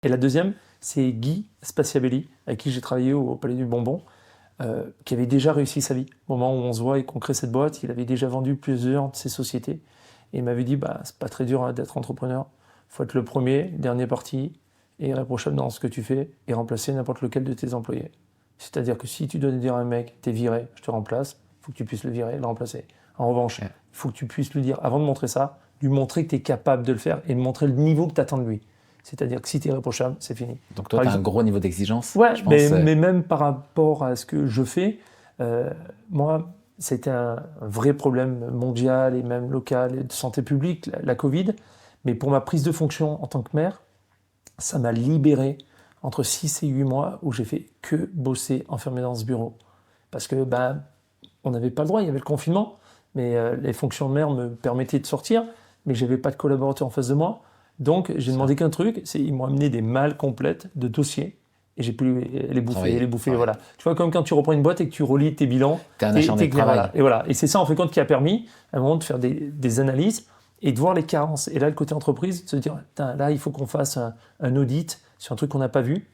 Et la deuxième, c'est Guy Spaziabelli, avec qui j'ai travaillé au Palais du Bonbon, qui avait déjà réussi sa vie. Au moment où on se voit et qu'on crée cette boîte, il avait déjà vendu plusieurs de ses sociétés. Et il m'avait dit, bah, c'est pas très dur hein, d'être entrepreneur. Faut être le premier, dernier parti, et irréprochable dans ce que tu fais, et remplacer n'importe lequel de tes employés. C'est-à-dire que si tu dois dire à un mec, t'es viré, je te remplace, il faut que tu puisses le virer, le remplacer. En revanche, Ok. il faut que tu puisses lui dire, avant de montrer ça, lui montrer que tu es capable de le faire et de montrer le niveau que tu attends de lui. C'est-à-dire que si tu es irréprochable, c'est fini. Donc toi, Par tu as un exemple, gros niveau d'exigence, ouais, je mais, pense. mais même par rapport à ce que je fais, moi, c'était un vrai problème mondial et même local et de santé publique, la Covid. Mais pour ma prise de fonction en tant que maire, ça m'a libéré entre 6 et 8 mois où j'ai fait que bosser enfermé dans ce bureau. Parce que ben, on n'avait pas le droit, il y avait le confinement, mais les fonctions de maire me permettaient de sortir, mais j'avais pas de collaborateurs en face de moi. Donc j'ai Ça, demandé qu'un truc, c'est ils m'ont amené des malles complètes de dossiers et j'ai pu travailler. les bouffer, Ouais. voilà. Tu vois, comme quand tu reprends une boîte et que tu relis tes bilans, Tu es un acharné de clair, travail. voilà. Et voilà. Et c'est ça en fait compte qui a permis à un moment de faire des analyses et de voir les carences. Et là, le côté entreprise, de se dire, là, il faut qu'on fasse un audit sur un truc qu'on n'a pas vu.